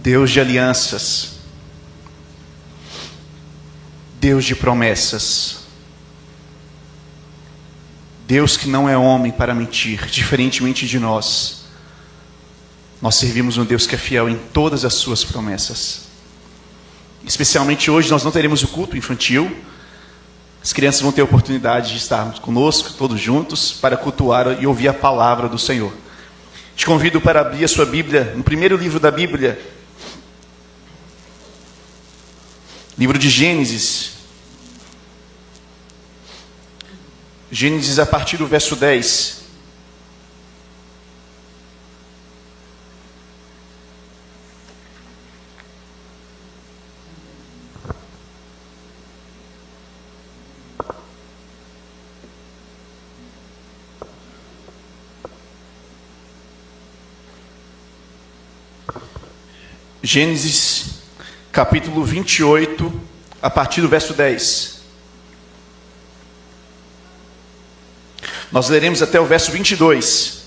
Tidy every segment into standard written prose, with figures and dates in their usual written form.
Deus de alianças, Deus de promessas, Deus que não é homem para mentir, diferentemente de nós. Nós servimos um Deus que é fiel em todas as suas promessas. Especialmente hoje nós não teremos o culto infantil. As crianças vão ter a oportunidade de estarmos conosco, todos juntos, para cultuar e ouvir a palavra do Senhor. Te convido para abrir a sua Bíblia, no primeiro livro da Bíblia, livro de Gênesis. Gênesis a partir do verso 10. Gênesis capítulo 28, a partir do verso 10. Nós leremos até o verso 22.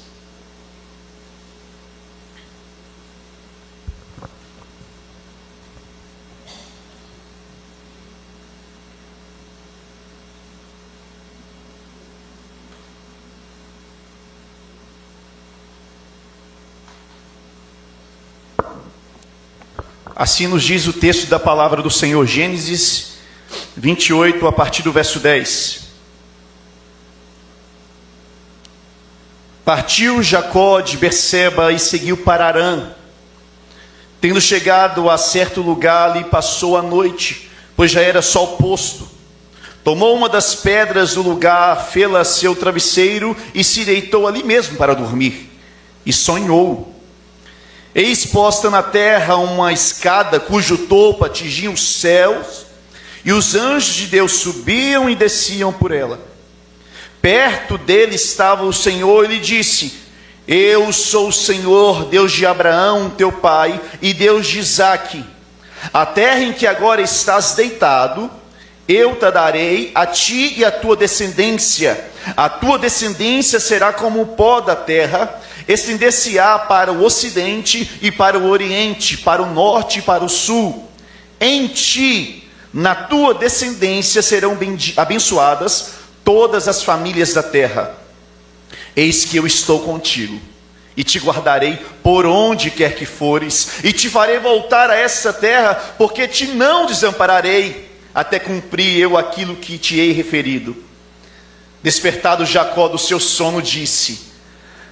Assim nos diz o texto da palavra do Senhor, Gênesis 28, a partir do verso 10. Partiu Jacó de Berseba e seguiu para Harã. Tendo chegado a certo lugar, ali passou a noite, pois já era sol posto. Tomou uma das pedras do lugar, fê-la seu travesseiro e se deitou ali mesmo para dormir. E sonhou. Eis posta na terra uma escada cujo topo atingia os céus, e os anjos de Deus subiam e desciam por ela. Perto dele estava o Senhor e lhe disse: Eu sou o Senhor, Deus de Abraão, teu pai, e Deus de Isaque. A terra em que agora estás deitado, eu te darei a ti e a tua descendência. A tua descendência será como o pó da terra, estender-se-á para o ocidente e para o oriente, para o norte e para o sul. Em ti, na tua descendência, serão abençoadas todas as famílias da terra. Eis que eu estou contigo, e te guardarei por onde quer que fores, e te farei voltar a essa terra, porque te não desampararei, até cumprir eu aquilo que te hei referido. Despertado Jacó do seu sono, disse: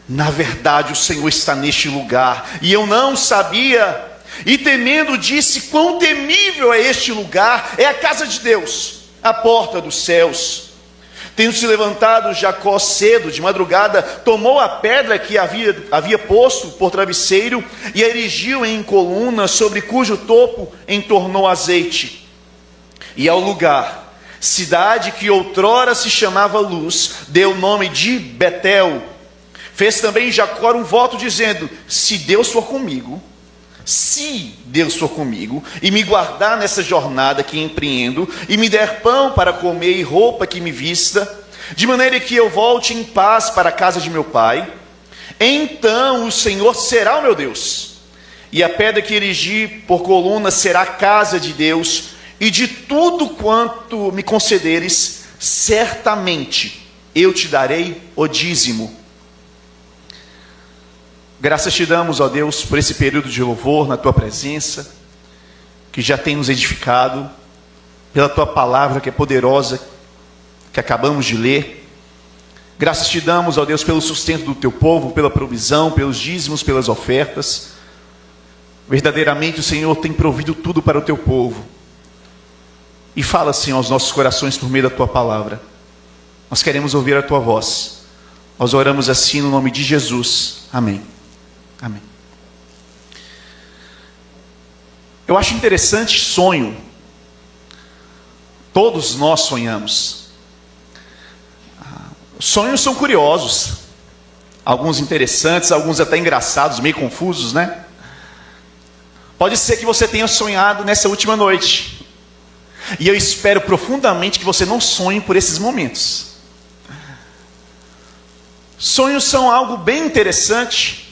Na verdade o Senhor está neste lugar, e eu não sabia. E temendo disse: Quão temível é este lugar! É a casa de Deus, a porta dos céus. Tendo se levantado Jacó cedo, de madrugada, tomou a pedra que havia posto por travesseiro e a erigiu em coluna, sobre cujo topo entornou azeite. E ao lugar, cidade que outrora se chamava Luz, deu o nome de Betel. Fez também Jacó um voto dizendo: Se Deus for comigo, e me guardar nessa jornada que empreendo, e me der pão para comer e roupa que me vista, de maneira que eu volte em paz para a casa de meu pai, então o Senhor será o meu Deus, e a pedra que erigi por coluna será a casa de Deus, e de tudo quanto me concederes, certamente eu te darei o dízimo. Graças te damos, ó Deus, por esse período de louvor na tua presença, que já tem nos edificado, pela tua palavra que é poderosa, que acabamos de ler. Graças te damos, ó Deus, pelo sustento do teu povo, pela provisão, pelos dízimos, pelas ofertas. Verdadeiramente o Senhor tem provido tudo para o teu povo. E fala, Senhor, aos nossos corações por meio da tua palavra. Nós queremos ouvir a tua voz. Nós oramos assim no nome de Jesus. Amém. Amém. Eu acho interessante sonho. Todos nós sonhamos. Sonhos são curiosos. Alguns interessantes, alguns até engraçados, meio confusos, né? Pode ser que você tenha sonhado nessa última noite. E eu espero profundamente que você não sonhe por esses momentos. Sonhos são algo bem interessante.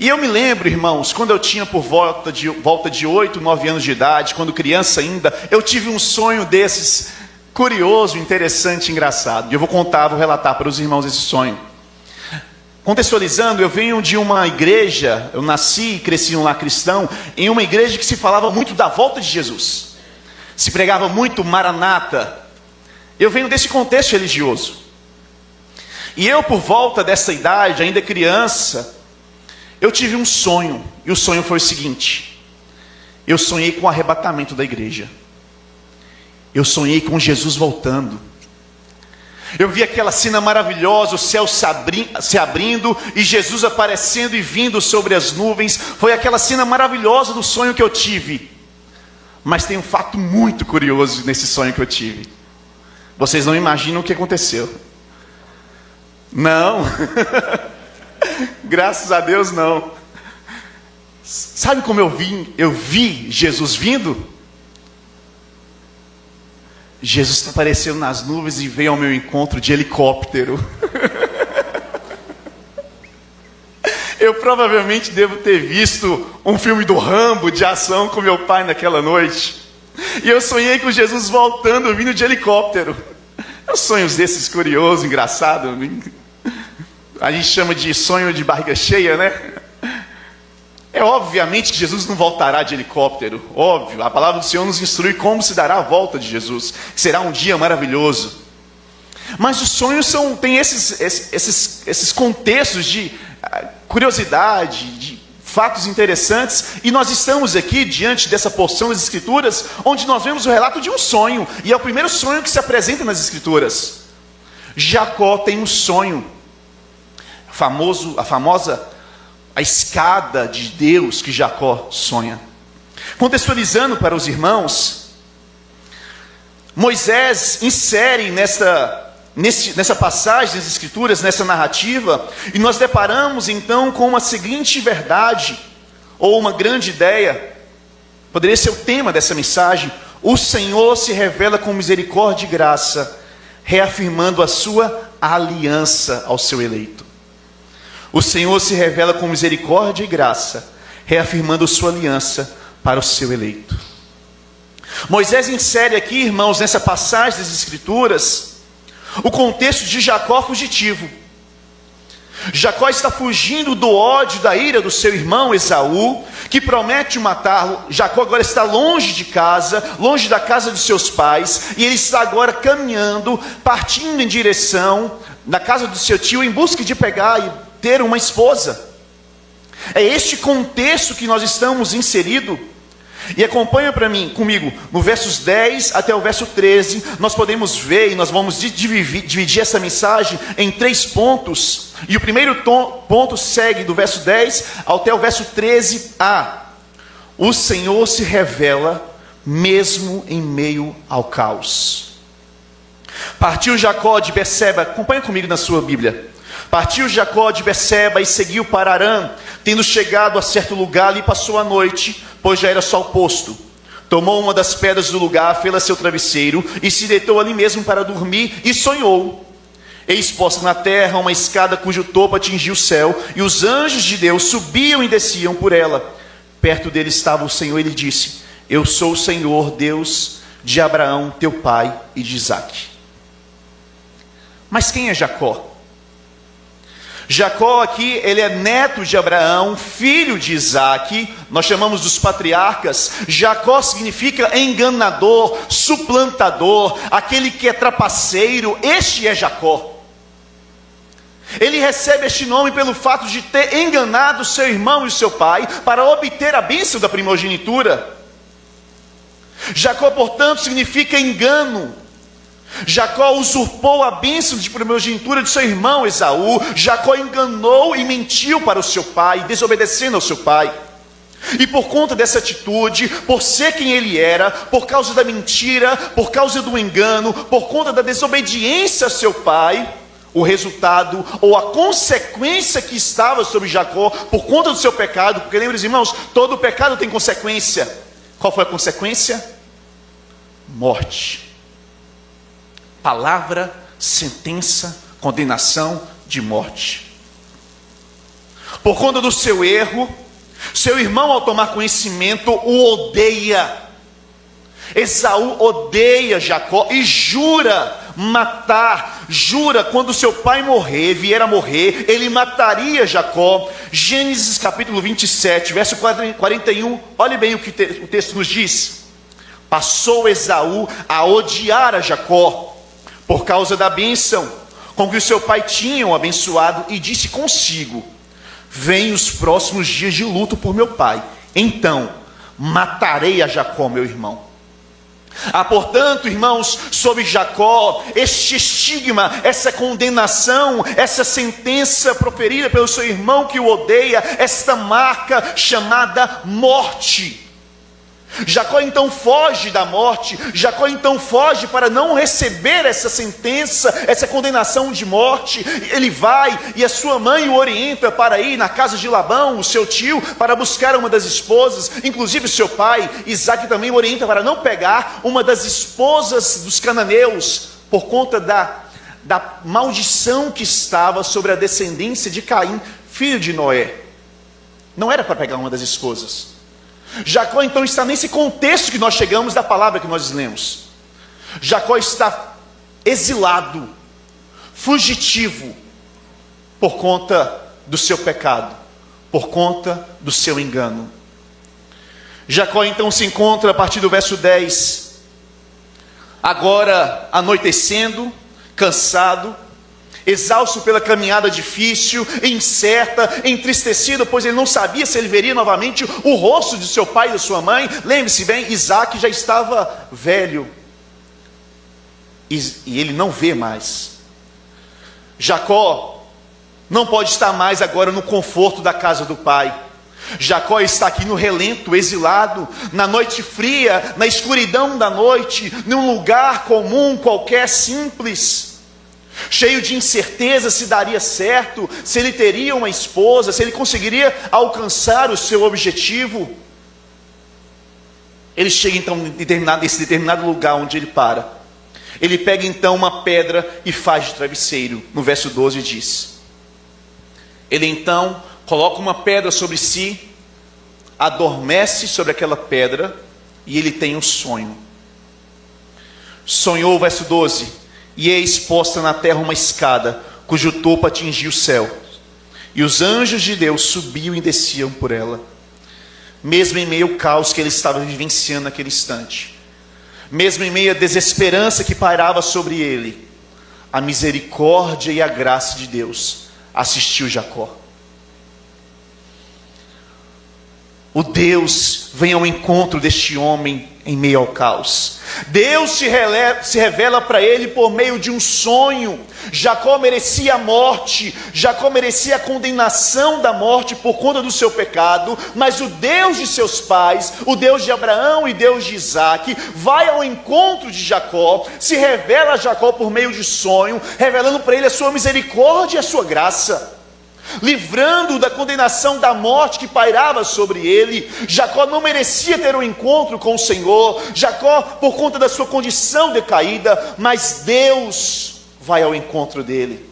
E eu me lembro, irmãos, quando eu tinha por volta de 8, 9 anos de idade, quando criança ainda, eu tive um sonho desses, curioso, interessante, engraçado. E eu vou relatar para os irmãos esse sonho. Contextualizando, eu venho de uma igreja, eu nasci e cresci um lar cristão, em uma igreja que se falava muito da volta de Jesus. Se pregava muito Maranata. Eu venho desse contexto religioso. E eu, por volta dessa idade, ainda criança, eu tive um sonho. E o sonho foi o seguinte: eu sonhei com o arrebatamento da igreja. Eu sonhei com Jesus voltando. Eu vi aquela cena maravilhosa, o céu se abrindo e Jesus aparecendo e vindo sobre as nuvens. Foi aquela cena maravilhosa do sonho que eu tive. Mas tem um fato muito curioso nesse sonho que eu tive. Vocês não imaginam o que aconteceu. Não. Graças a Deus não. Sabe como eu vi Jesus vindo? Jesus apareceu nas nuvens e veio ao meu encontro de helicóptero. Eu provavelmente devo ter visto um filme do Rambo de ação com meu pai naquela noite. E eu sonhei com Jesus voltando, vindo de helicóptero. É sonhos desses curiosos, engraçados. A gente chama de sonho de barriga cheia, né? É obviamente que Jesus não voltará de helicóptero. Óbvio, a palavra do Senhor nos instrui como se dará a volta de Jesus. Será um dia maravilhoso. Mas os sonhos têm esses contextos de curiosidade, de fatos interessantes. E nós estamos aqui diante dessa porção das Escrituras, onde nós vemos o relato de um sonho. E é o primeiro sonho que se apresenta nas Escrituras. Jacó tem um sonho. A escada de Deus que Jacó sonha. Contextualizando para os irmãos, Moisés insere nessa passagem das Escrituras, nessa narrativa, e nós deparamos então com uma seguinte verdade, ou uma grande ideia, poderia ser o tema dessa mensagem: o Senhor se revela com misericórdia e graça, reafirmando a sua aliança ao seu eleito. O Senhor se revela com misericórdia e graça, reafirmando sua aliança para o seu eleito. Moisés insere aqui, irmãos, nessa passagem das Escrituras, o contexto de Jacó fugitivo. Jacó está fugindo do ódio, da ira do seu irmão Esaú, que promete matá-lo. Jacó agora está longe de casa, longe da casa dos seus pais, e ele está agora caminhando, partindo em direção da casa do seu tio, em busca de pegar e ter uma esposa. É este contexto que nós estamos inseridos. E acompanha comigo, no versos 10 até o verso 13, nós podemos ver, e nós vamos dividir essa mensagem em 3 pontos. E o primeiro ponto segue do verso 10 até o verso 13a. O Senhor se revela mesmo em meio ao caos. Partiu Jacó de Berseba, acompanha comigo na sua Bíblia. Partiu Jacó de Berseba e seguiu para Harã. Tendo chegado a certo lugar, ali passou a noite, pois já era sol posto. Tomou uma das pedras do lugar, fê-la seu travesseiro, e se deitou ali mesmo para dormir, e sonhou. Eis posta na terra uma escada cujo topo atingia o céu, e os anjos de Deus subiam e desciam por ela. Perto dele estava o Senhor, e lhe disse: eu sou o Senhor, Deus de Abraão, teu pai, e de Isaque. Mas quem é Jacó? Jacó aqui, ele é neto de Abraão, filho de Isaque. Nós chamamos dos patriarcas. Jacó significa enganador, suplantador, aquele que é trapaceiro. Este é Jacó. Ele recebe este nome pelo fato de ter enganado seu irmão e seu pai para obter a bênção da primogenitura. Jacó, portanto, significa engano. Jacó usurpou a bênção de primogenitura de seu irmão Esaú. Jacó enganou e mentiu para o seu pai, desobedecendo ao seu pai. E por conta dessa atitude, por ser quem ele era, por causa da mentira, por causa do engano, por conta da desobediência a seu pai, o resultado ou a consequência que estava sobre Jacó, por conta do seu pecado, porque lembrem, irmãos, todo pecado tem consequência. Qual foi a consequência? Morte. Palavra, sentença, condenação de morte. Por conta do seu erro, seu irmão, ao tomar conhecimento, o odeia. Esaú odeia Jacó e jura matar, jura quando seu pai vier a morrer, ele mataria Jacó. Gênesis capítulo 27, verso 41, olhe bem o que o texto nos diz. Passou Esaú a odiar a Jacó, por causa da bênção com que o seu pai tinha o abençoado, e disse consigo: vêm os próximos dias de luto por meu pai, então matarei a Jacó, meu irmão. Há, portanto, irmãos, sobre Jacó, este estigma, essa condenação, essa sentença proferida pelo seu irmão que o odeia, esta marca chamada morte. Jacó então foge da morte, Jacó então foge para não receber essa sentença, essa condenação de morte. Ele vai e a sua mãe o orienta para ir na casa de Labão, o seu tio, para buscar uma das esposas. Inclusive o seu pai, Isaque, também o orienta para não pegar uma das esposas dos cananeus, por conta da maldição que estava sobre a descendência de Caim, filho de Noé. Não era para pegar uma das esposas. Jacó então está nesse contexto que nós chegamos da palavra que nós lemos. Jacó está exilado, fugitivo, por conta do seu pecado, por conta do seu engano. Jacó então se encontra a partir do verso 10, agora anoitecendo, cansado, exausto pela caminhada difícil, incerta, entristecido, pois ele não sabia se ele veria novamente o rosto de seu pai e da sua mãe. Lembre-se bem, Isaque já estava velho, e ele não vê mais. Jacó não pode estar mais agora no conforto da casa do pai. Jacó está aqui no relento, exilado, na noite fria, na escuridão da noite, num lugar comum, qualquer, simples, cheio de incerteza se daria certo, se ele teria uma esposa, se ele conseguiria alcançar o seu objetivo. Ele chega então nesse determinado lugar onde ele para. Ele pega então uma pedra e faz de travesseiro. No verso 12 diz: ele então coloca uma pedra sobre si, adormece sobre aquela pedra, e ele tem um sonho. Sonhou, verso 12: e eis posta na terra uma escada, cujo topo atingia o céu, e os anjos de Deus subiam e desciam por ela. Mesmo em meio ao caos que ele estava vivenciando naquele instante, mesmo em meio à desesperança que pairava sobre ele, a misericórdia e a graça de Deus assistiu Jacó. O Deus vem ao encontro deste homem em meio ao caos. Deus se revela para ele por meio de um sonho. Jacó merecia a morte, Jacó merecia a condenação da morte por conta do seu pecado, mas o Deus de seus pais, o Deus de Abraão e Deus de Isaque, vai ao encontro de Jacó, se revela a Jacó por meio de sonho, revelando para ele a sua misericórdia e a sua graça, livrando-o da condenação da morte que pairava sobre ele. Jacó não merecia ter um encontro com o Senhor, Jacó por conta da sua condição decaída, mas Deus vai ao encontro dele.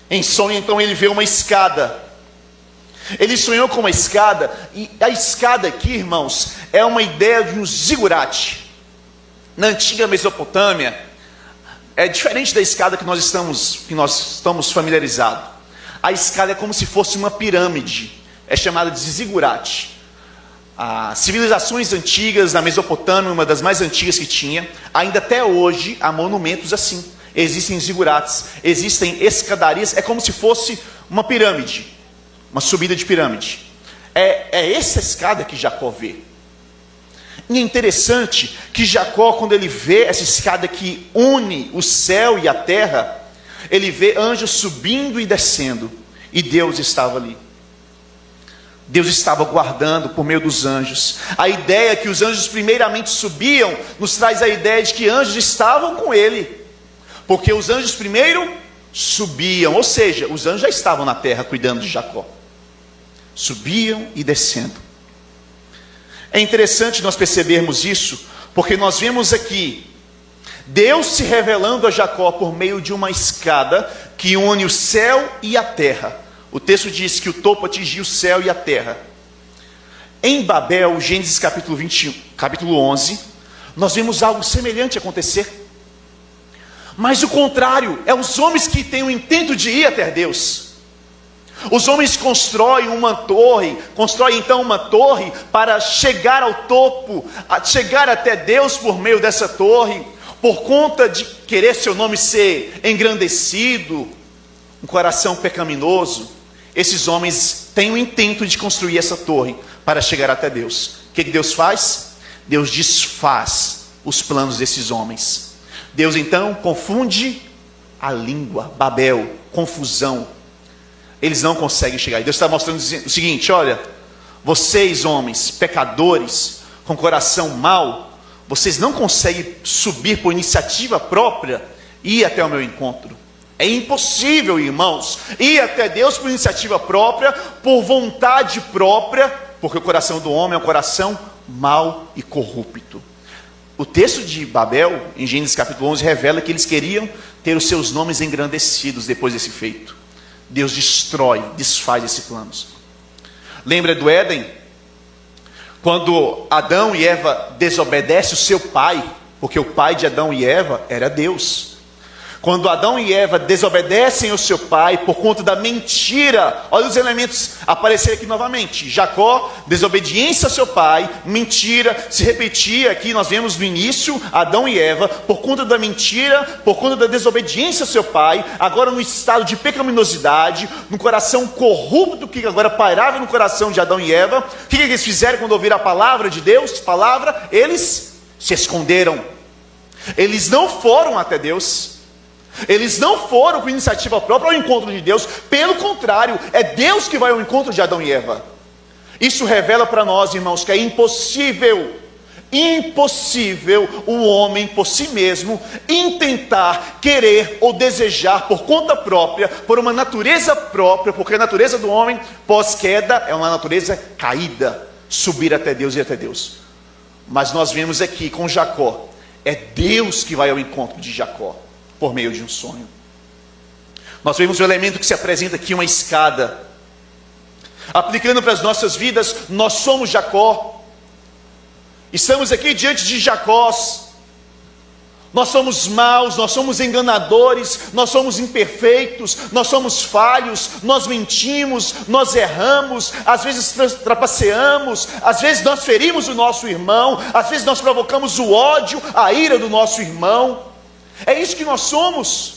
Em sonho então ele vê uma escada. Ele sonhou com uma escada, e a escada aqui, irmãos, é uma ideia de um zigurate. Na antiga Mesopotâmia, é diferente da escada que nós estamos familiarizados. A escada é como se fosse uma pirâmide, é chamada de zigurate. As civilizações antigas da Mesopotâmia, uma das mais antigas que tinha, ainda até hoje há monumentos assim. Existem zigurates, existem escadarias, é como se fosse uma pirâmide, uma subida de pirâmide. É essa escada que Jacó vê. E é interessante que Jacó, quando ele vê essa escada que une o céu e a terra, ele vê anjos subindo e descendo, e Deus estava ali. Deus estava guardando por meio dos anjos. A ideia que os anjos primeiramente subiam, nos traz a ideia de que anjos estavam com ele, porque os anjos primeiro subiam, ou seja, os anjos já estavam na terra cuidando de Jacó, subiam e descendo. É interessante nós percebermos isso, porque nós vemos aqui Deus se revelando a Jacó por meio de uma escada que une o céu e a terra, O texto diz que o topo atingiu o céu e a terra. Em Babel, Gênesis capítulo 11, nós vemos algo semelhante acontecer. Mas o contrário, é os homens que têm o intento de ir até Deus. Os homens constroem então uma torre para chegar ao topo, chegar até Deus por meio dessa torre, por conta de querer seu nome ser engrandecido, um coração pecaminoso. Esses homens têm o intento de construir essa torre para chegar até Deus. O que Deus faz? Deus desfaz os planos desses homens. Deus então confunde a língua, Babel, confusão. Eles não conseguem chegar. E Deus está mostrando o seguinte: olha, vocês homens, pecadores, com coração mau, vocês não conseguem subir por iniciativa própria e ir até o meu encontro. É impossível, irmãos, ir até Deus por iniciativa própria, por vontade própria, porque o coração do homem é um coração mau e corrupto. O texto de Babel, em Gênesis capítulo 11, revela que eles queriam ter os seus nomes engrandecidos depois desse feito. Deus destrói, desfaz esses planos. Lembra do Éden? Quando Adão e Eva desobedecem o seu pai, porque o pai de Adão e Eva era Deus. Quando Adão e Eva desobedecem ao seu pai por conta da mentira, olha os elementos aparecerem aqui novamente. Jacó, desobediência ao seu pai, mentira, se repetia aqui, nós vemos no início, Adão e Eva, por conta da mentira, por conta da desobediência ao seu pai, agora no estado de pecaminosidade, no coração corrupto que agora pairava no coração de Adão e Eva. O que eles fizeram quando ouviram a palavra de Deus? Eles se esconderam. Eles não foram até Deus. Eles não foram com iniciativa própria ao encontro de Deus. Pelo contrário, é Deus que vai ao encontro de Adão e Eva. Isso revela para nós, irmãos, que é impossível o homem por si mesmo intentar, querer ou desejar por conta própria, por uma natureza própria, porque a natureza do homem pós-queda é uma natureza caída, subir até Deus e até Deus. Mas nós vemos aqui com Jacó, é Deus que vai ao encontro de Jacó por meio de um sonho. Nós vemos o elemento que se apresenta aqui, uma escada. Aplicando para as nossas vidas, nós somos Jacó. Estamos aqui diante de Jacós. Nós somos maus, nós somos enganadores, nós somos imperfeitos, nós somos falhos, nós mentimos, nós erramos, às vezes trapaceamos, às vezes nós ferimos o nosso irmão, às vezes nós provocamos o ódio, a ira do nosso irmão. É isso que nós somos.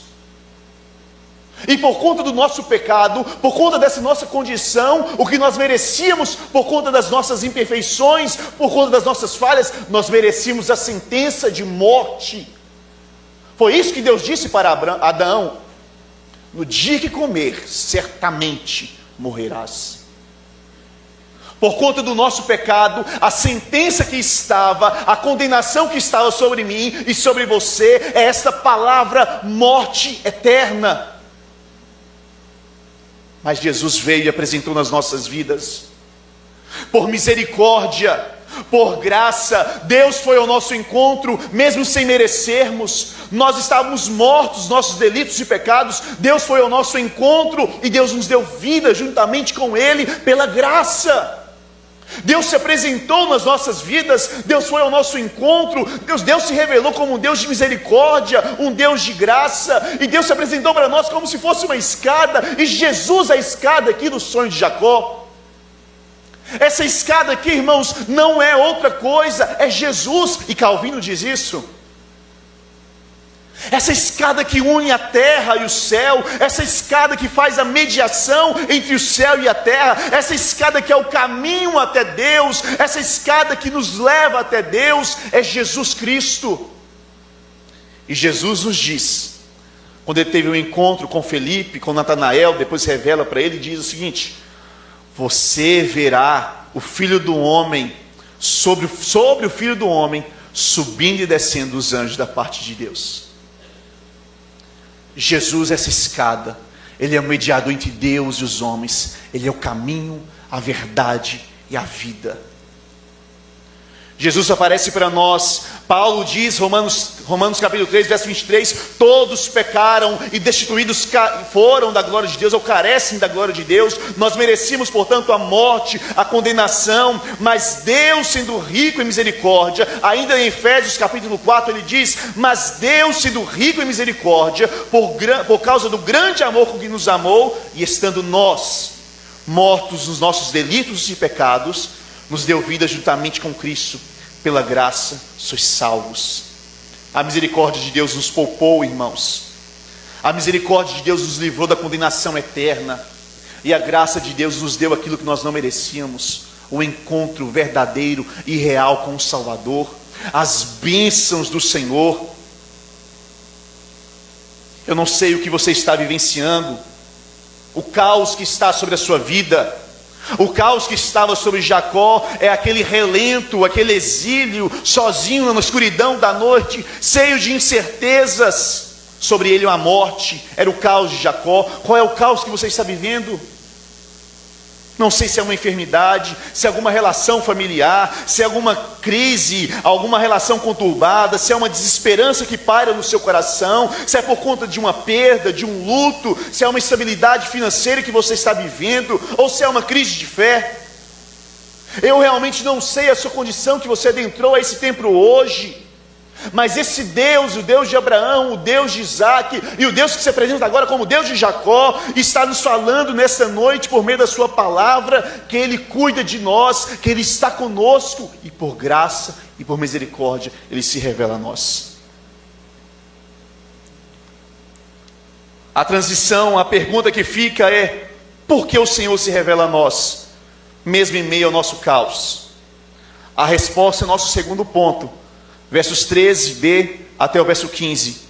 E por conta do nosso pecado, por conta dessa nossa condição, o que nós merecíamos, por conta das nossas imperfeições, por conta das nossas falhas, nós merecíamos a sentença de morte. Foi isso que Deus disse para Adão: no dia que comer, certamente morrerás. Por conta do nosso pecado, a sentença que estava, a condenação que estava sobre mim e sobre você, é esta palavra: morte eterna. Mas Jesus veio e apresentou nas nossas vidas, por misericórdia, por graça, Deus foi ao nosso encontro, mesmo sem merecermos. Nós estávamos mortos, nossos delitos e pecados, Deus foi ao nosso encontro e Deus nos deu vida juntamente com Ele, pela graça. Deus se apresentou nas nossas vidas, Deus foi ao nosso encontro, Deus se revelou como um Deus de misericórdia, um Deus de graça, e Deus se apresentou para nós como se fosse uma escada, e Jesus a escada aqui do sonho de Jacó. Essa escada aqui, irmãos, não é outra coisa, é Jesus, e Calvino diz isso. Essa escada que une a terra e o céu, essa escada que faz a mediação entre o céu e a terra, essa escada que é o caminho até Deus, essa escada que nos leva até Deus, é Jesus Cristo. E Jesus nos diz, quando ele teve um encontro com Felipe, com Natanael, depois revela para ele, diz o seguinte: você verá o Filho do Homem, sobre o Filho do Homem, subindo e descendo dos anjos da parte de Deus. Jesus, essa escada, Ele é o mediador entre Deus e os homens. Ele é o caminho, a verdade e a vida. Jesus aparece para nós Paulo diz, Romanos capítulo 3, verso 23, todos pecaram e destituídos foram da glória de Deus, ou carecem da glória de Deus. Nós merecíamos, portanto, a morte, a condenação, mas Deus, sendo rico em misericórdia, ainda em Efésios capítulo 4, ele diz, mas Deus, sendo rico em misericórdia, por causa do grande amor com que nos amou, e estando nós mortos nos nossos delitos e pecados, nos deu vida juntamente com Cristo. Pela graça sois salvos. A misericórdia de Deus nos poupou, irmãos. A misericórdia de Deus nos livrou da condenação eterna. E a graça de Deus nos deu aquilo que nós não merecíamos: o encontro verdadeiro e real com o Salvador, as bênçãos do Senhor. Eu não sei o que você está vivenciando, o caos que está sobre a sua vida. O caos que estava sobre Jacó é aquele relento, aquele exílio, sozinho na escuridão da noite, cheio de incertezas. Sobre ele a morte, era o caos de Jacó. Qual é o caos que você está vivendo? Não sei se é uma enfermidade, se é alguma relação familiar, se é alguma crise, alguma relação conturbada, se é uma desesperança que paira no seu coração, se é por conta de uma perda, de um luto, se é uma instabilidade financeira que você está vivendo, ou se é uma crise de fé. Eu realmente não sei a sua condição que você adentrou a esse templo hoje. Mas esse Deus, o Deus de Abraão, o Deus de Isaac, e o Deus que se apresenta agora como Deus de Jacó, está nos falando nessa noite, por meio da sua palavra, que Ele cuida de nós, que Ele está conosco, e por graça e por misericórdia, Ele se revela a nós. A transição, a pergunta que fica é: por que o Senhor se revela a nós, mesmo em meio ao nosso caos? A resposta é o nosso segundo ponto, versos 13b até o verso 15.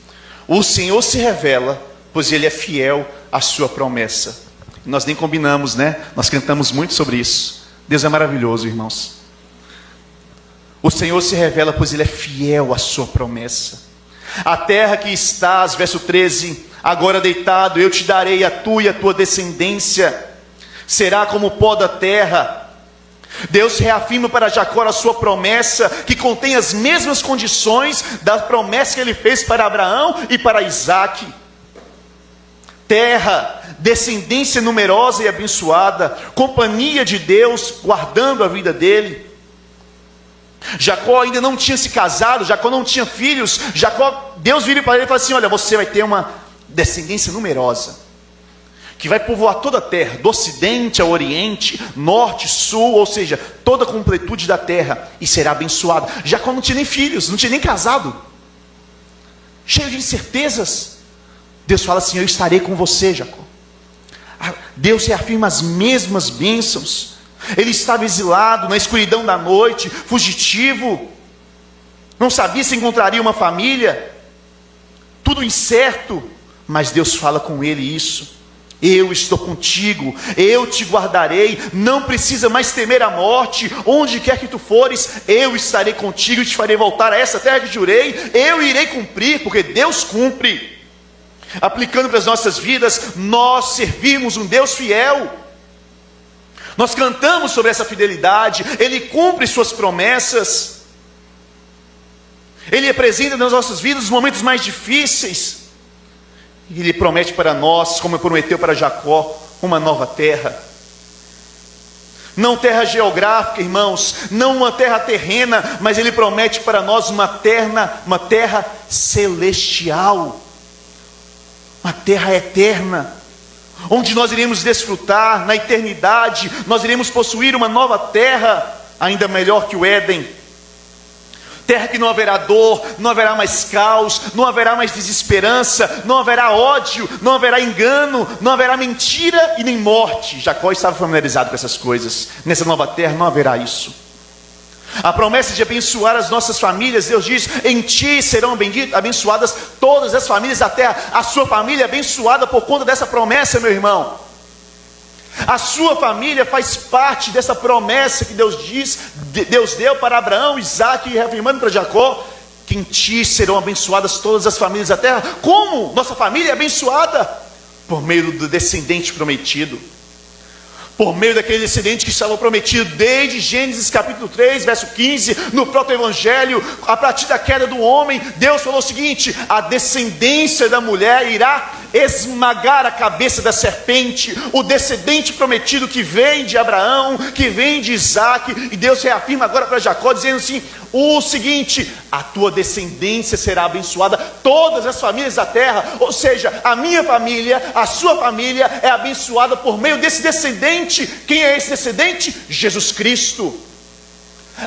O Senhor se revela, pois Ele é fiel à sua promessa. Nós nem combinamos, né? Nós cantamos muito sobre isso. Deus é maravilhoso, irmãos. O Senhor se revela, pois Ele é fiel à sua promessa. A terra que estás, verso 13, agora deitado, eu te darei a tua e a tua descendência, será como o pó da terra. Deus reafirma para Jacó a sua promessa, que contém as mesmas condições da promessa que Ele fez para Abraão e para Isaac. Terra, descendência numerosa e abençoada, companhia de Deus guardando a vida dele. Jacó ainda não tinha se casado, Jacó não tinha filhos. Deus vira para ele e fala assim: olha, você vai ter uma descendência numerosa, que vai povoar toda a terra, do ocidente ao oriente, norte, sul, ou seja, toda a completude da terra, e será abençoado. Jacó não tinha nem filhos, não tinha nem casado, cheio de incertezas. Deus fala assim: eu estarei com você, Jacó. Deus reafirma as mesmas bênçãos. Ele estava exilado na escuridão da noite, fugitivo, não sabia se encontraria uma família, tudo incerto, mas Deus fala com ele isso: eu estou contigo, eu te guardarei, não precisa mais temer a morte, onde quer que tu fores, eu estarei contigo e te farei voltar a essa terra que jurei, eu irei cumprir, porque Deus cumpre. Aplicando para as nossas vidas, nós servimos um Deus fiel, nós cantamos sobre essa fidelidade, Ele cumpre suas promessas, Ele é presente nas nossas vidas nos momentos mais difíceis. E Ele promete para nós, como prometeu para Jacó, uma nova terra. Não terra geográfica, irmãos, não uma terra terrena, mas Ele promete para nós uma terra celestial, uma terra eterna, onde nós iremos desfrutar na eternidade. Nós iremos possuir uma nova terra, ainda melhor que o Éden. Terra que não haverá dor, não haverá mais caos, não haverá mais desesperança, não haverá ódio, não haverá engano, não haverá mentira e nem morte. Jacó estava familiarizado com essas coisas. Nessa nova terra não haverá isso. A promessa de abençoar as nossas famílias, Deus diz: em ti serão abençoadas todas as famílias da terra. A sua família é abençoada por conta dessa promessa, meu irmão. A sua família faz parte dessa promessa que Deus deu para Abraão, Isaac, e reafirmando para Jacó, que em ti serão abençoadas todas as famílias da terra. Como? Nossa família é abençoada por meio do descendente prometido. por meio daquele descendente que estava prometido desde Gênesis capítulo 3, verso 15, no próprio Evangelho. A partir da queda do homem, Deus falou o seguinte: a descendência da mulher irá esmagar a cabeça da serpente. O descendente prometido que vem de Abraão, que vem de Isaac. E Deus reafirma agora para Jacó, dizendo assim, o seguinte: a tua descendência será abençoada, todas as famílias da terra, ou seja, a minha família, a sua família é abençoada por meio desse descendente. Quem é esse descendente? Jesus Cristo,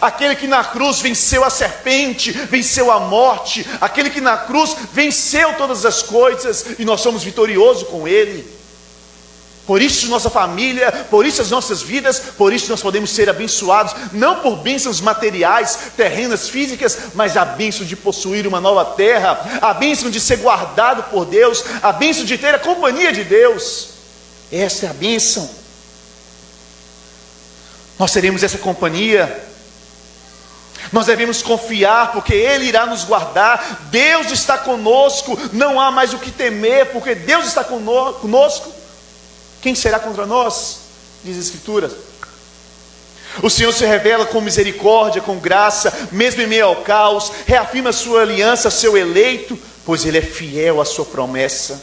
aquele que na cruz venceu a serpente, venceu a morte, aquele que na cruz venceu todas as coisas, e nós somos vitoriosos com Ele. Por isso nossa família, por isso as nossas vidas, por isso nós podemos ser abençoados, não por bênçãos materiais, terrenas, físicas, mas a bênção de possuir uma nova terra, a bênção de ser guardado por Deus, a bênção de ter a companhia de Deus. Esta é a bênção. Nós teremos essa companhia. Nós devemos confiar, porque Ele irá nos guardar. Deus está conosco, não há mais o que temer, porque Deus está conosco. Quem será contra nós? Diz a Escritura. O Senhor se revela com misericórdia, com graça, mesmo em meio ao caos. Reafirma a sua aliança, seu eleito, pois Ele é fiel à sua promessa.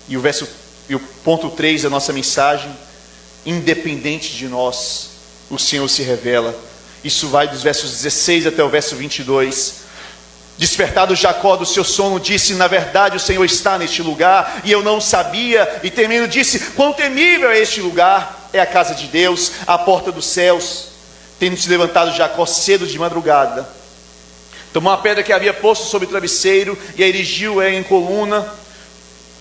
E o ponto 3 da nossa mensagem: independente de nós, o Senhor se revela. Isso vai dos versos 16 até o verso 22. Despertado Jacó do seu sono, disse: na verdade o Senhor está neste lugar, e eu não sabia. E temendo disse: quão temível é este lugar! É a casa de Deus, a porta dos céus. Tendo se levantado Jacó cedo de madrugada, tomou uma pedra que havia posto sobre o travesseiro, e a erigiu em coluna,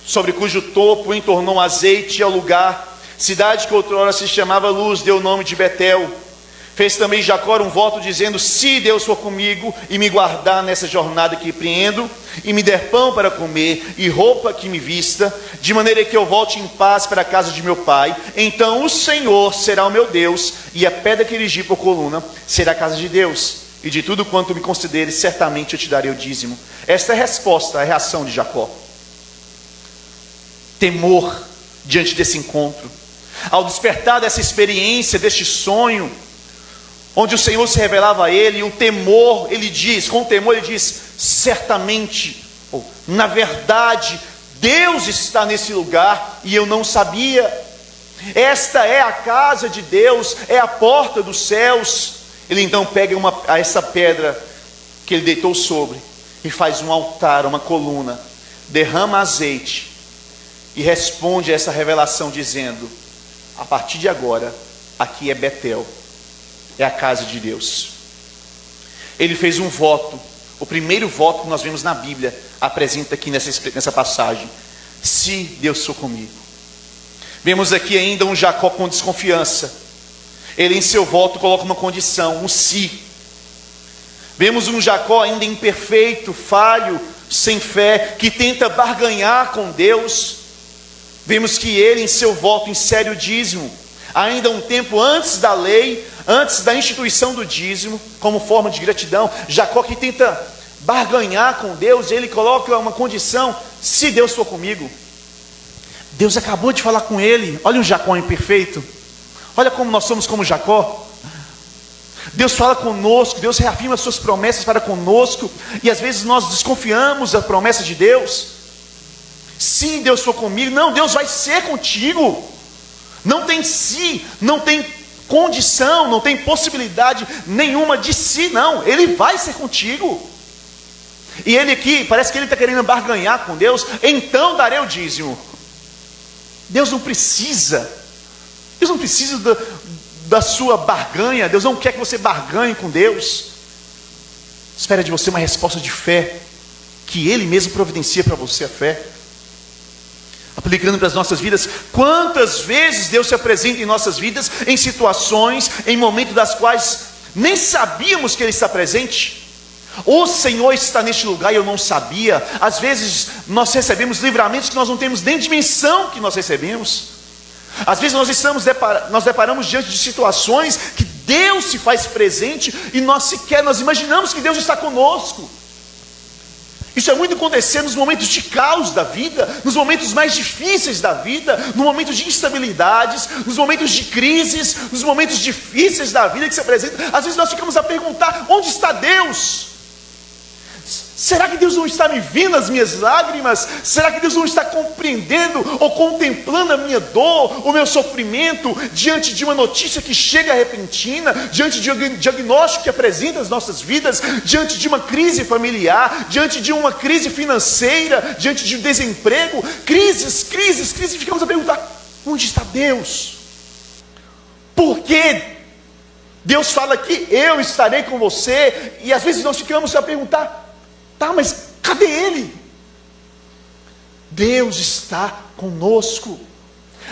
sobre cujo topo entornou um azeite ao lugar. Cidade que outrora se chamava Luz, deu o nome de Betel. Fez também Jacó um voto, dizendo: se Deus for comigo e me guardar nessa jornada que empreendo, e me der pão para comer e roupa que me vista, de maneira que eu volte em paz para a casa de meu pai, então o Senhor será o meu Deus, e a pedra que erigi por coluna será a casa de Deus, e de tudo quanto me concederes, certamente eu te darei o dízimo. Esta é a resposta, a reação de Jacó. Temor diante desse encontro. Ao despertar dessa experiência, deste sonho, onde o Senhor se revelava a ele, o temor, ele diz, com temor ele diz: certamente, ou na verdade, Deus está nesse lugar e eu não sabia. Esta é a casa de Deus, é a porta dos céus. Ele então pega essa pedra que ele deitou sobre e faz um altar, uma coluna, derrama azeite e responde a essa revelação dizendo: a partir de agora, aqui é Betel, é a casa de Deus. Ele fez um voto, o primeiro voto que nós vemos na Bíblia, apresenta aqui nessa passagem: se Deus for comigo. Vemos aqui ainda um Jacó com desconfiança. Ele em seu voto coloca uma condição, um se. Vemos um Jacó ainda imperfeito, falho, sem fé, que tenta barganhar com Deus. Vemos que ele em seu voto insere o dízimo, ainda um tempo antes da lei, antes da instituição do dízimo, como forma de gratidão. Jacó que tenta barganhar com Deus, ele coloca uma condição: se Deus for comigo. Deus acabou de falar com ele. Olha um Jacó imperfeito, olha como nós somos como Jacó. Deus fala conosco, Deus reafirma as suas promessas para conosco, e às vezes nós desconfiamos da promessa de Deus. Se Deus for comigo, não, Deus vai ser contigo. Não tem se, não tem condição, não tem possibilidade nenhuma de si, não. Ele vai ser contigo. E ele aqui, parece que ele está querendo barganhar com Deus: então darei o dízimo. Deus não precisa da sua barganha. Deus não quer que você barganhe com Deus. Espera de você uma resposta de fé, que Ele mesmo providencia para você a fé. Aplicando para as nossas vidas, quantas vezes Deus se apresenta em nossas vidas, em situações, em momentos das quais nem sabíamos que Ele está presente. O Senhor está neste lugar e eu não sabia. Às vezes nós recebemos livramentos que nós não temos nem dimensão que nós recebemos. Às vezes nós deparamos diante de situações que Deus se faz presente e nós imaginamos que Deus está conosco. Isso é muito acontecer nos momentos de caos da vida, nos momentos mais difíceis da vida, no momento de instabilidades, nos momentos de crises, nos momentos difíceis da vida que se apresentam. Às vezes nós ficamos a perguntar: onde está Deus? Será que Deus não está me vendo as minhas lágrimas? Será que Deus não está compreendendo ou contemplando a minha dor, o meu sofrimento, diante de uma notícia que chega repentina, diante de um diagnóstico que apresenta as nossas vidas, diante de uma crise familiar, diante de uma crise financeira, diante de um desemprego, crises, ficamos a perguntar: onde está Deus? Por que Deus fala que eu estarei com você? E às vezes nós ficamos a perguntar: tá, mas cadê Ele? Deus está conosco,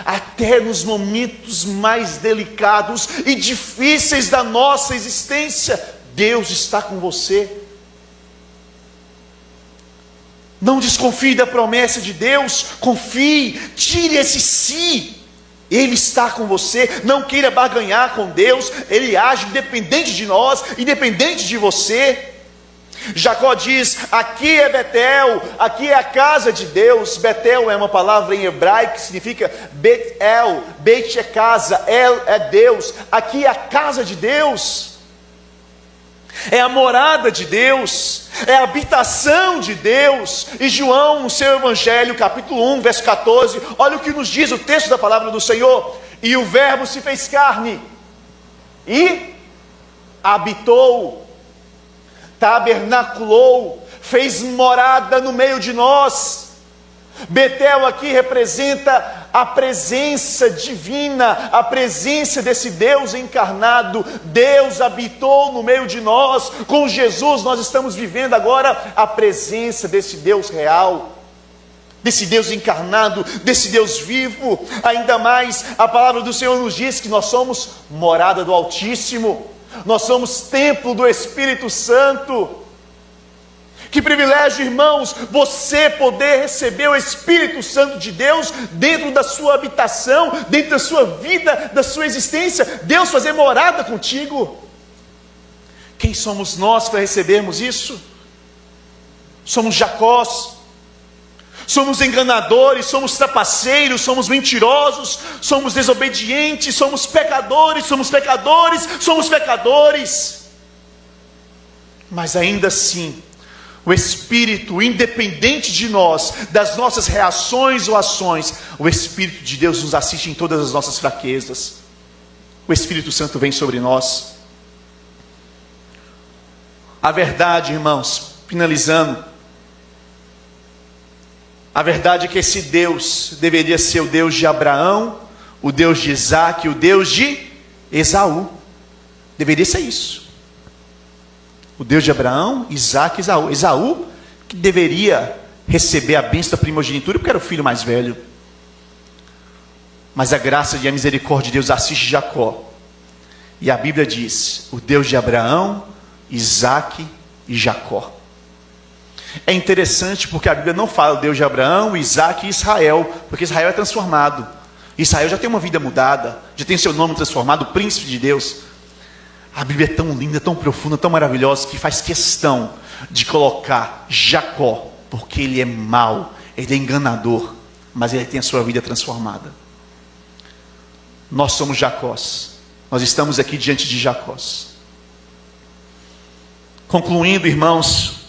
até nos momentos mais delicados e difíceis da nossa existência. Deus está com você. Não desconfie da promessa de Deus, confie, tire esse "se". Ele está com você. Não queira barganhar com Deus. Ele age independente de nós, independente de você. Jacó diz: aqui é Betel, aqui é a casa de Deus. Betel é uma palavra em hebraico que significa Bet-El. Bet é casa, El é Deus. Aqui é a casa de Deus, é a morada de Deus, é a habitação de Deus. E João, no seu Evangelho, capítulo 1, verso 14, olha o que nos diz o texto da palavra do Senhor: e o Verbo se fez carne e habitou, tabernaculou, fez morada no meio de nós. Betel aqui representa a presença divina, a presença desse Deus encarnado. Deus habitou no meio de nós. Com Jesus nós estamos vivendo agora a presença desse Deus real, desse Deus encarnado, desse Deus vivo. Ainda mais, a palavra do Senhor nos diz que nós somos morada do Altíssimo, nós somos templo do Espírito Santo. Que privilégio, irmãos, você poder receber o Espírito Santo de Deus dentro da sua habitação, dentro da sua vida, da sua existência. Deus fazer morada contigo. Quem somos nós para recebermos isso? Somos Jacós, somos enganadores, somos trapaceiros, somos mentirosos, somos desobedientes, somos pecadores. Mas ainda assim, o Espírito, independente de nós, das nossas reações ou ações, o Espírito de Deus nos assiste em todas as nossas fraquezas. O Espírito Santo vem sobre nós. A verdade, irmãos, finalizando, a verdade é que esse Deus deveria ser o Deus de Abraão, o Deus de Isaac, o Deus de Esaú. Deveria ser isso. O Deus de Abraão, Isaac e Esaú. Esaú que deveria receber a bênção da primogenitura, porque era o filho mais velho. Mas a graça e a misericórdia de Deus assiste Jacó. E a Bíblia diz: o Deus de Abraão, Isaac e Jacó. É interessante porque a Bíblia não fala o Deus de Abraão, Isaac e Israel, porque Israel é transformado. Israel já tem uma vida mudada, já tem seu nome transformado, o príncipe de Deus. A Bíblia é tão linda, tão profunda, tão maravilhosa, que faz questão de colocar Jacó, porque ele é mau, ele é enganador, mas ele tem a sua vida transformada. Nós somos Jacós, nós estamos aqui diante de Jacós. Concluindo, irmãos,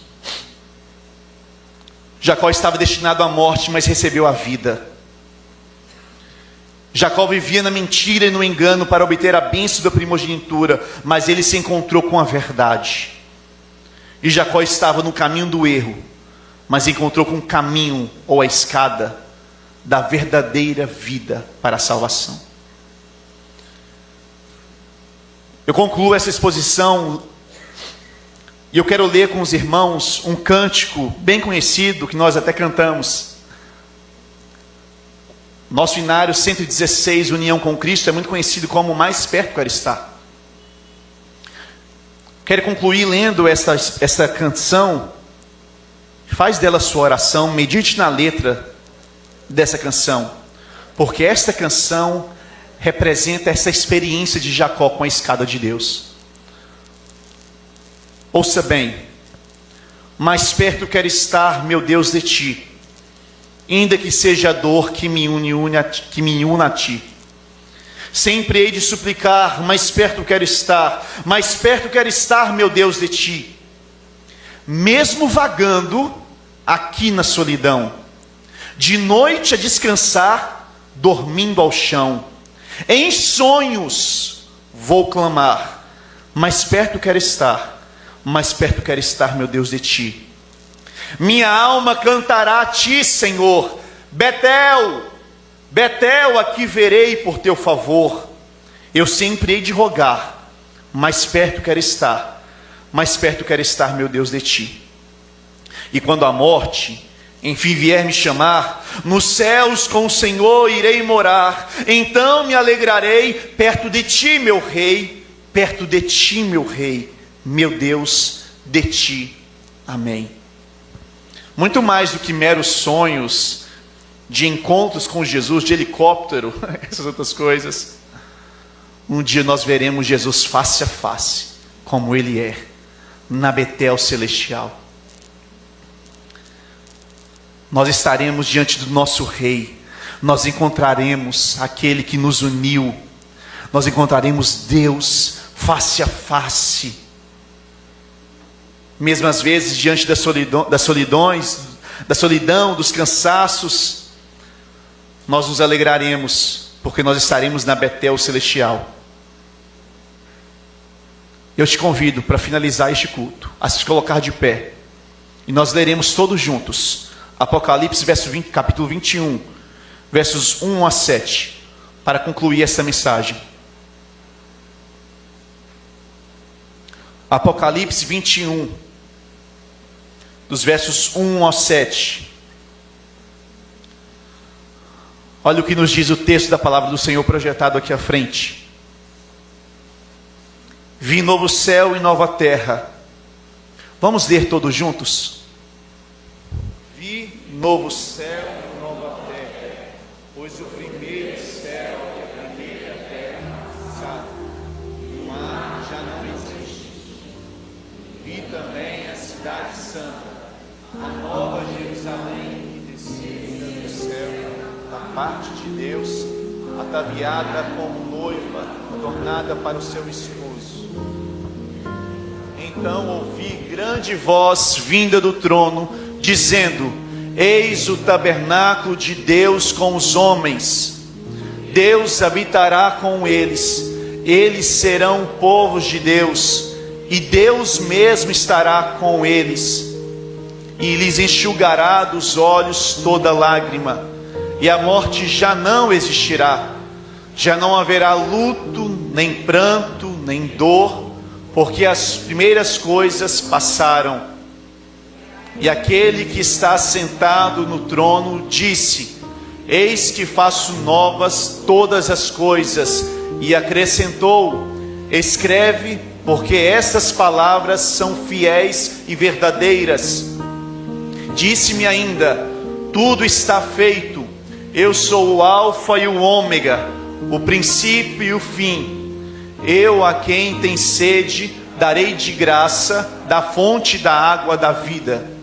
Jacó estava destinado à morte, mas recebeu a vida. Jacó vivia na mentira e no engano para obter a bênção da primogenitura, mas ele se encontrou com a verdade. E Jacó estava no caminho do erro, mas encontrou com o caminho ou a escada da verdadeira vida para a salvação. Eu concluo essa exposição e eu quero ler com os irmãos um cântico bem conhecido que nós até cantamos. Nosso hinário 116, União com Cristo, é muito conhecido como Mais Perto Quero Estar. Quero concluir lendo esta canção. Faz dela sua oração, medite na letra dessa canção, porque esta canção representa essa experiência de Jacó com a escada de Deus. Ouça bem: mais perto quero estar, meu Deus, de ti. Ainda que seja a dor que me una a ti. Sempre hei de suplicar, mais perto quero estar, meu Deus, de ti. Mesmo vagando aqui na solidão, de noite a descansar, dormindo ao chão, em sonhos vou clamar, mais perto quero estar, meu Deus, de ti. Minha alma cantará a ti, Senhor. Betel, Betel, aqui verei por teu favor. Eu sempre hei de rogar, mais perto quero estar, meu Deus, de ti. E quando a morte enfim vier me chamar, nos céus com o Senhor irei morar. Então me alegrarei perto de ti, meu rei, perto de ti, meu rei, meu Deus, de ti. Amém. Muito mais do que meros sonhos de encontros com Jesus, de helicóptero, essas outras coisas. Um dia nós veremos Jesus face a face, como Ele é, na Betel celestial. Nós estaremos diante do nosso Rei, nós encontraremos aquele que nos uniu, nós encontraremos Deus face a face. Mesmo às vezes diante da solidão, dos cansaços, nós nos alegraremos, porque nós estaremos na Betel celestial. Eu te convido para finalizar este culto, a se colocar de pé, e nós leremos todos juntos Apocalipse capítulo 21, versos 1 a 7, para concluir essa mensagem. Apocalipse 21, dos versos 1 a 7. Olha o que nos diz o texto da palavra do Senhor projetado aqui à frente. Vi novo céu e nova terra. Vamos ler todos juntos? Vi novo céu e nova terra, pois o primeiro céu e a primeira terra passaram, e o mar já não existe. Vi também a cidade santa, a nova Jerusalém, que descia do céu, da parte de Deus, ataviada como noiva, adornada para o seu esposo. Então ouvi grande voz vinda do trono, dizendo: eis o tabernáculo de Deus com os homens. Deus habitará com eles. Eles serão povos de Deus, e Deus mesmo estará com eles. E lhes enxugará dos olhos toda lágrima, e a morte já não existirá. Já não haverá luto, nem pranto, nem dor, porque as primeiras coisas passaram. E aquele que está sentado no trono disse: eis que faço novas todas as coisas. E acrescentou: escreve, porque estas palavras são fiéis e verdadeiras. Disse-me ainda: tudo está feito. Eu sou o Alfa e o Ômega, o princípio e o fim. Eu, a quem tem sede, darei de graça da fonte da água da vida.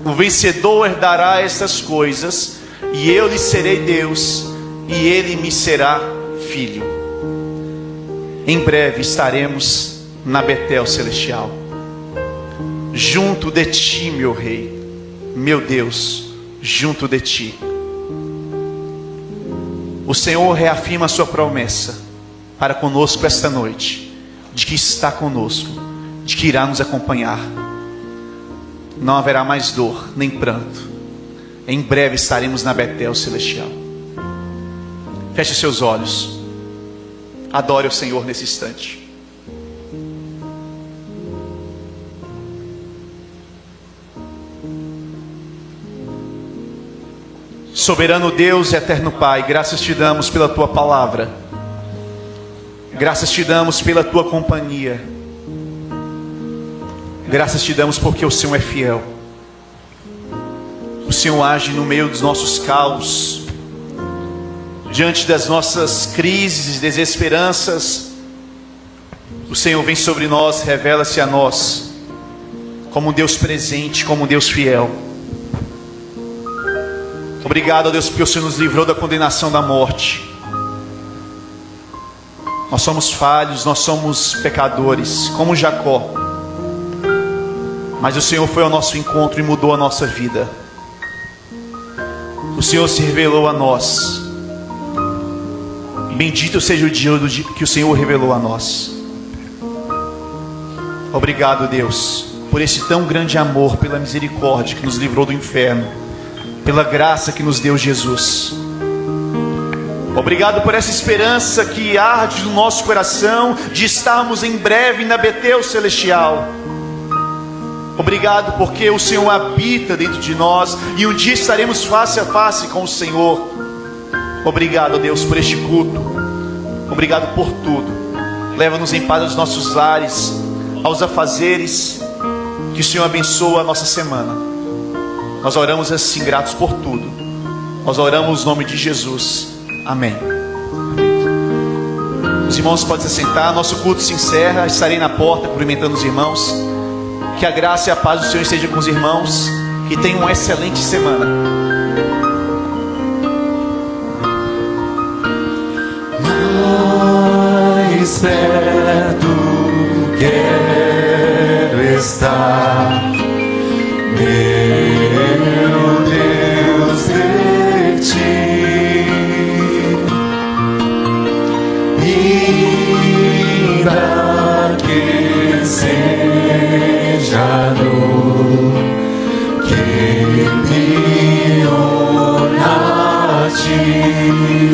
O vencedor herdará estas coisas, e eu lhe serei Deus, e ele me será filho. Em breve estaremos na Betel celestial, junto de ti, meu Rei, meu Deus, junto de ti. O Senhor reafirma a sua promessa para conosco esta noite, de que está conosco, de que irá nos acompanhar. Não haverá mais dor, nem pranto. Em breve estaremos na Betel celestial. Feche seus olhos. Adore o Senhor nesse instante. Soberano Deus e eterno Pai, graças te damos pela tua palavra. Graças te damos pela tua companhia. Graças te damos porque o Senhor é fiel. O Senhor age no meio dos nossos caos, diante das nossas crises e desesperanças. O Senhor vem sobre nós, revela-se a nós. como um Deus presente, como um Deus fiel. Obrigado, ó Deus, porque o Senhor nos livrou da condenação da morte. Nós somos falhos, nós somos pecadores, como Jacó. Mas o Senhor foi ao nosso encontro e mudou a nossa vida. O Senhor se revelou a nós. Bendito seja o dia que o Senhor revelou a nós. Obrigado, Deus, por esse tão grande amor, pela misericórdia que nos livrou do inferno, pela graça que nos deu Jesus. Obrigado por essa esperança que arde no nosso coração de estarmos em breve na Betel Celestial. Obrigado porque o Senhor habita dentro de nós e um dia estaremos face a face com o Senhor. Obrigado, Deus, por este culto. Obrigado por tudo. Leva-nos em paz aos nossos lares, aos afazeres. Que o Senhor abençoe a nossa semana. Nós oramos assim, gratos por tudo. Nós oramos no nome de Jesus. Amém. Os irmãos podem se sentar. Nosso culto se encerra. Estarei na porta cumprimentando os irmãos. Que a graça e a paz do Senhor estejam com os irmãos. Que tenham uma excelente semana. Mais perto quero estar, meu Deus, de ti, ainda que seja dor que me una a ti.